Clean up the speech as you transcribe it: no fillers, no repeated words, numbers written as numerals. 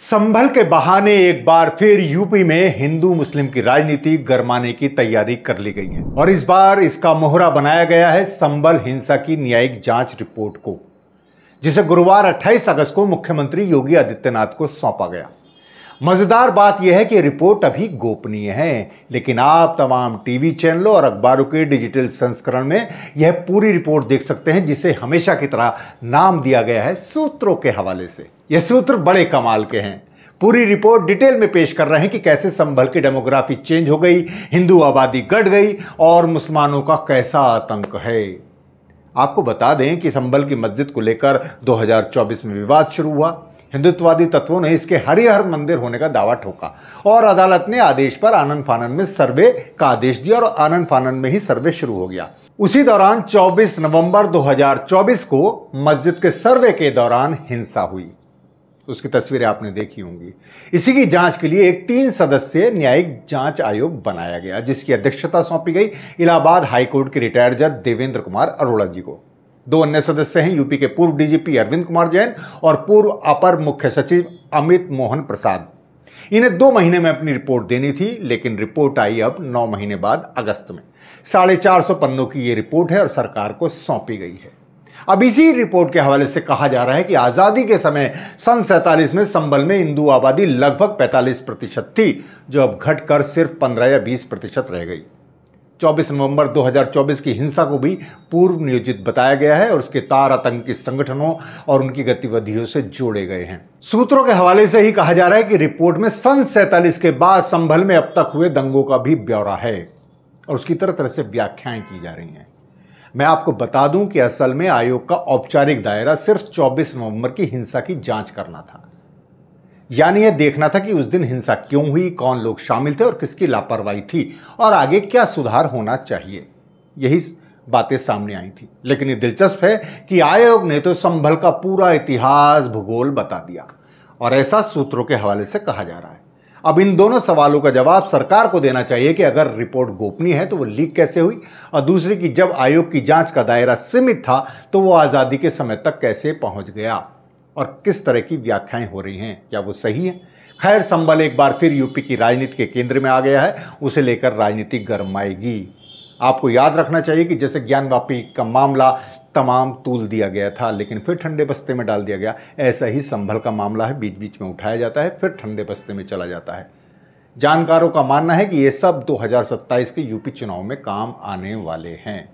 संभल के बहाने एक बार फिर यूपी में हिंदू मुस्लिम की राजनीति गरमाने की तैयारी कर ली गई है और इस बार इसका मोहरा बनाया गया है संभल हिंसा की न्यायिक जांच रिपोर्ट को, जिसे गुरुवार 28 अगस्त को मुख्यमंत्री योगी आदित्यनाथ को सौंपा गया। मजेदार बात यह है कि रिपोर्ट अभी गोपनीय है, लेकिन आप तमाम टीवी चैनलों और अखबारों के डिजिटल संस्करण में यह पूरी रिपोर्ट देख सकते हैं, जिसे हमेशा की तरह नाम दिया गया है सूत्रों के हवाले से। यह सूत्र बड़े कमाल के हैं। पूरी रिपोर्ट डिटेल में पेश कर रहे हैं कि कैसे संभल की डेमोग्राफी चेंज हो गई, हिंदू आबादी घट गई और मुसलमानों का कैसा आतंक है। आपको बता दें कि संभल की मस्जिद को लेकर 2024 में विवाद शुरू हुआ। हिंदुत्ववादी तत्वों ने इसके हरिहर मंदिर होने का दावा ठोका और अदालत ने आदेश पर आनन फानन में सर्वे का आदेश दिया और आनन फानन में ही सर्वे शुरू हो गया। उसी दौरान 24 नवंबर 2024 को मस्जिद के सर्वे के दौरान हिंसा हुई। उसकी तस्वीरें आपने देखी होंगी। इसी की जांच के लिए एक 3 सदस्यीय न्यायिक जांच आयोग बनाया गया, जिसकी अध्यक्षता सौंपी गई इलाहाबाद हाईकोर्ट के रिटायर्ड जज देवेंद्र कुमार अरोड़ा जी को। 2 अन्य सदस्य हैं यूपी के पूर्व डीजीपी अरविंद कुमार जैन और पूर्व अपर मुख्य सचिव अमित मोहन प्रसाद। इन्हें 2 महीने में अपनी रिपोर्ट देनी थी, लेकिन रिपोर्ट आई अब 9 महीने बाद अगस्त में। 450 पन्नों की ये रिपोर्ट है और सरकार को सौंपी गई है। अब इसी रिपोर्ट के हवाले से कहा जा रहा है कि आजादी के समय सन 47 में संभल में हिंदू आबादी लगभग 45% थी, जो अब घटकर सिर्फ 15 या 20% रह गई। 24 नवंबर 2024 की हिंसा को भी पूर्व नियोजित बताया गया है और उसके तार आतंकी संगठनों और उनकी गतिविधियों से जोड़े गए हैं। सूत्रों के हवाले से ही कहा जा रहा है कि रिपोर्ट में सन 47 के बाद संभल में अब तक हुए दंगों का भी ब्यौरा है और उसकी तरह तरह से व्याख्याएं की जा रही हैं। मैं आपको बता दूं कि असल में आयोग का औपचारिक दायरा सिर्फ 24 नवंबर की हिंसा की जांच करना था, यानी यह देखना था कि उस दिन हिंसा क्यों हुई, कौन लोग शामिल थे और किसकी लापरवाही थी और आगे क्या सुधार होना चाहिए। यही बातें सामने आई थी। लेकिन ये दिलचस्प है कि आयोग ने तो संभल का पूरा इतिहास भूगोल बता दिया और ऐसा सूत्रों के हवाले से कहा जा रहा है। अब इन दोनों सवालों का जवाब सरकार को देना चाहिए कि अगर रिपोर्ट गोपनीय है तो वो लीक कैसे हुई, और दूसरी कि जब आयोग की जांच का दायरा सीमित था तो वो आज़ादी के समय तक कैसे पहुंच गया और किस तरह की व्याख्याएं हो रही हैं, क्या वो सही है। खैर, संभल एक बार फिर यूपी की राजनीति के केंद्र में आ गया है। उसे लेकर राजनीति गरमाएगी। आपको याद रखना चाहिए कि जैसे ज्ञानवापी का मामला तमाम तूल दिया गया था लेकिन फिर ठंडे बस्ते में डाल दिया गया, ऐसा ही संभल का मामला है। बीच बीच में उठाया जाता है, फिर ठंडे बस्ते में चला जाता है। जानकारों का मानना है कि ये सब 2027 के यूपी चुनाव में काम आने वाले हैं।